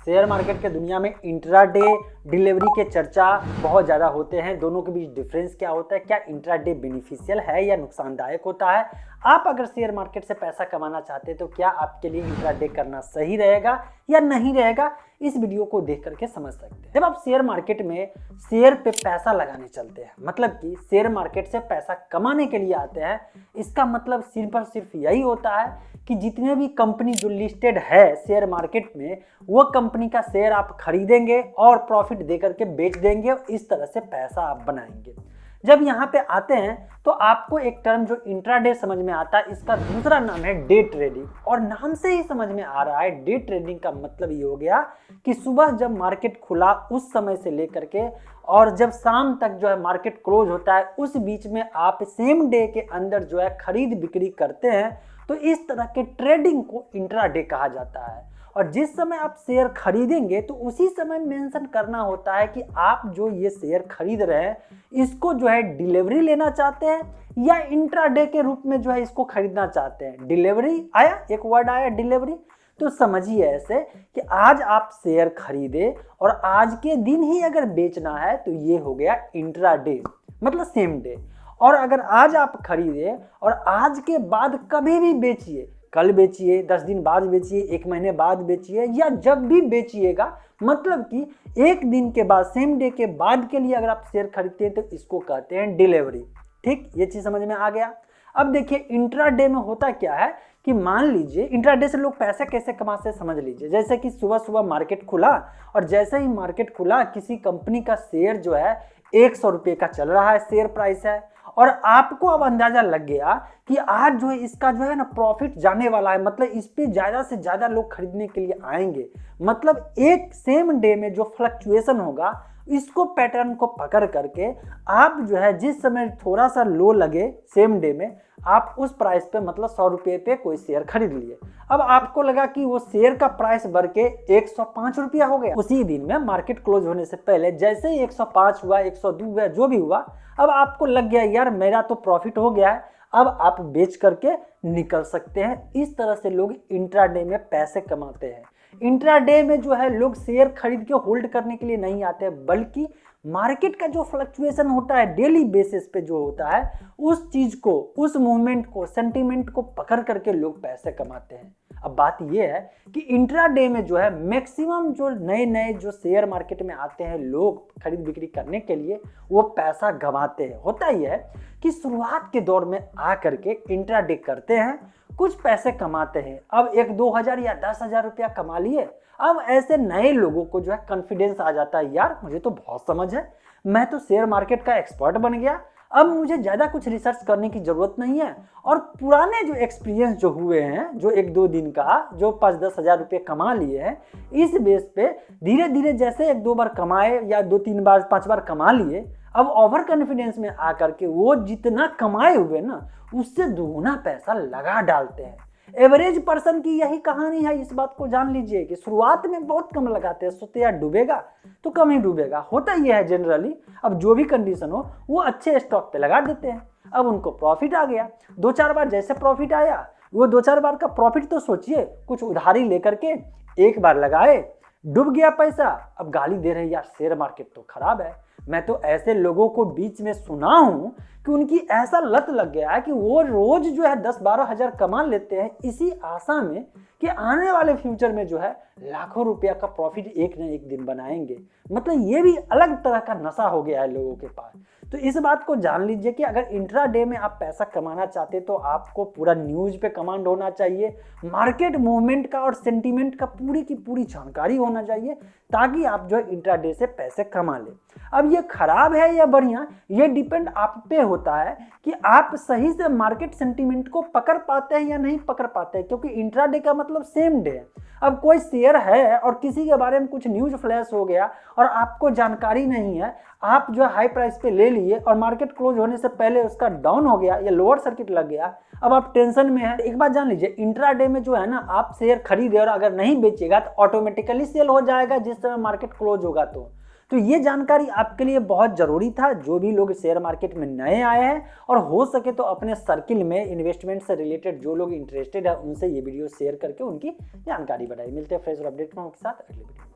Share market के दुनिया में इंट्राडे डिलीवरी के चर्चा बहुत ज़्यादा होते हैं। दोनों के बीच डिफरेंस क्या होता है, क्या इंट्राडे बेनिफिशियल है या नुकसानदायक होता है। आप अगर शेयर मार्केट से पैसा कमाना चाहते हैं तो क्या आपके लिए इंट्राडे करना सही रहेगा या नहीं रहेगा, इस वीडियो को देख करके समझ सकते हैं। जब आप शेयर मार्केट में शेयर पे पैसा लगाने चलते हैं, मतलब कि शेयर मार्केट से पैसा कमाने के लिए आते हैं, इसका मतलब सिर्फ और सिर्फ यही होता है कि जितने भी कंपनी जो लिस्टेड है शेयर मार्केट में, वो कंपनी का शेयर आप खरीदेंगे और प्रॉफिट दे करके बेच देंगे और इस तरह से पैसा आप बनाएंगे। जब यहाँ पे आते हैं तो आपको एक टर्म जो इंट्राडे समझ में आता है, इसका दूसरा नाम है डे ट्रेडिंग। और नाम से ही समझ में आ रहा है, डे ट्रेडिंग का मतलब ये हो गया कि सुबह जब मार्केट खुला उस समय से लेकर के और जब शाम तक जो है मार्केट क्लोज होता है, उस बीच में आप सेम डे के अंदर जो है खरीद बिक्री करते हैं। तो इस तरह के ट्रेडिंग को इंट्राडे कहा जाता है। और जिस समय आप शेयर खरीदेंगे तो उसी समय मेंशन करना होता है कि आप जो ये शेयर खरीद रहे हैं इसको जो है डिलीवरी लेना चाहते हैं या इंट्राडे के रूप में जो है इसको खरीदना चाहते हैं। डिलीवरी आया, एक वर्ड आया डिलीवरी, तो समझिए ऐसे कि आज आप शेयर खरीदे और आज के दिन ही अगर बेचना है तो ये हो गया इंट्राडे, मतलब सेम डे। और अगर आज आप खरीदे और आज के बाद कभी भी बेचिए, कल बेचिए, 10 दिन बाद बेचिए, 1 महीने बाद बेचिए या जब भी बेचिएगा, मतलब कि एक दिन के बाद, सेम डे के बाद के लिए अगर आप शेयर खरीदते हैं तो इसको कहते हैं डिलीवरी। ठीक, ये चीज समझ में आ गया। अब देखिए इंट्राडे में होता क्या है कि मान लीजिए इंट्राडे से लोग पैसा कैसे कमाते हैं समझ लीजिए। जैसे कि सुबह सुबह मार्केट खुला और जैसे ही मार्केट खुला किसी कंपनी का शेयर जो है 100 रुपये का चल रहा है, शेयर प्राइस है, और आपको अब अंदाजा लग गया कि आज जो है इसका जो है ना प्रॉफिट जाने वाला है, मतलब इस पे ज्यादा से ज्यादा लोग खरीदने के लिए आएंगे। मतलब एक सेम डे में जो फ्लक्चुएशन होगा इसको, पैटर्न को पकड़ करके आप जो है जिस समय थोड़ा सा लो लगे सेम डे में, आप उस प्राइस पे मतलब 100 रुपये पे कोई शेयर खरीद लिए। अब आपको लगा कि वो शेयर का प्राइस बढ़ के 105 रुपया हो गया। उसी दिन में मार्केट क्लोज होने से पहले जैसे ही 105 हुआ, 102 हुआ, जो भी हुआ, अब आपको लग गया यार मेरा तो प्रॉफिट हो गया है, अब आप बेच करके निकल सकते हैं। इस तरह से लोग इंट्राडे में पैसे कमाते हैं। इंट्राडे में जो है लोग शेयर खरीद के होल्ड करने के लिए नहीं आते, बल्कि मार्केट का जो फ्लक्चुएशन होता है डेली बेसिस पे जो होता है, उस चीज को, उस मूवमेंट को, सेंटीमेंट को पकड़ करके लोग पैसे कमाते हैं। अब बात यह है कि इंट्राडे में जो है मैक्सिमम जो नए नए जो शेयर मार्केट में आते हैं लोग खरीद बिक्री करने के लिए, वो पैसा गंवाते हैं। होता यह है कि शुरुआत के दौर में आ करके इंट्राडे करते हैं, कुछ पैसे कमाते हैं, अब 1-2 हज़ार या 10,000 रुपया कमा लिए। अब ऐसे नए लोगों को जो है कॉन्फिडेंस आ जाता है, यार मुझे तो बहुत समझ है, मैं तो शेयर मार्केट का एक्सपर्ट बन गया, अब मुझे ज़्यादा कुछ रिसर्च करने की ज़रूरत नहीं है। और पुराने जो एक्सपीरियंस जो हुए हैं, जो 1-2 दिन का, जो 5-10 हज़ार रुपये कमा लिए हैं, इस बेस पे धीरे धीरे जैसे 1-2 बार कमाए या 2-3 बार 5 बार कमा लिए, अब ओवर कॉन्फिडेंस में आकर के वो जितना कमाए हुए ना उससे दुगुना पैसा लगा डालते हैं। एवरेज पर्सन की यही कहानी है। इस बात को जान लीजिए कि शुरुआत में बहुत कम लगाते हैं, सोचते यार डूबेगा तो कम ही डूबेगा, होता ही है जनरली। अब जो भी कंडीशन हो वो अच्छे स्टॉक पे लगा देते हैं, अब उनको प्रॉफिट आ गया। 2-4 बार जैसे प्रॉफिट आया, वो 2-4 बार का प्रॉफिट तो सोचिए, कुछ उधारी लेकर के एक बार लगाए, डूब गया पैसा, अब गाली दे रहे यार शेयर मार्केट तो खराब है। मैं तो ऐसे लोगों को बीच में सुना हूं कि उनकी ऐसा लत लग गया है कि वो रोज जो है 10-12 हज़ार कमा लेते हैं इसी आशा में कि आने वाले फ्यूचर में जो है लाखों रुपया का प्रॉफिट एक न एक दिन बनाएंगे। मतलब ये भी अलग तरह का नशा हो गया है लोगों के पास। तो इस बात को जान लीजिए कि अगर इंट्राडे में आप पैसा कमाना चाहते तो आपको पूरा न्यूज पे कमांड होना चाहिए, मार्केट मूवमेंट का और सेंटीमेंट का पूरी की पूरी जानकारी होना चाहिए, ताकि आप जो है इंट्राडे से पैसे कमा ले। अब ये खराब है या बढ़िया, ये डिपेंड आप पे होता है कि आप सही से मार्केट सेंटीमेंट को पकड़ पाते हैं या नहीं पकड़ पाते हैं, क्योंकि इंट्राडे का मतलब सेम डे है। अब कोई शेयर है और किसी के बारे में कुछ न्यूज फ्लैश हो गया और आपको जानकारी नहीं है, आप जो हाई प्राइस पे ले लिए और मार्केट क्लोज होने से पहले उसका डाउन हो गया या लोअर सर्किट लग गया, अब आप टेंशन में हैं। एक बात जान लीजिए, इंट्राडे में जो है ना, आप शेयर खरीदे और अगर नहीं बेचेगा तो ऑटोमेटिकली सेल हो जाएगा जिस समय मार्केट क्लोज होगा। तो ये जानकारी आपके लिए बहुत ज़रूरी था। जो भी लोग शेयर मार्केट में नए आए हैं और हो सके तो अपने सर्किल में इन्वेस्टमेंट से रिलेटेड जो लोग इंटरेस्टेड है उनसे ये वीडियो शेयर करके उनकी जानकारी बढ़ाई। मिलते हैं फ्रेश और अपडेट के साथ अगले वीडियो।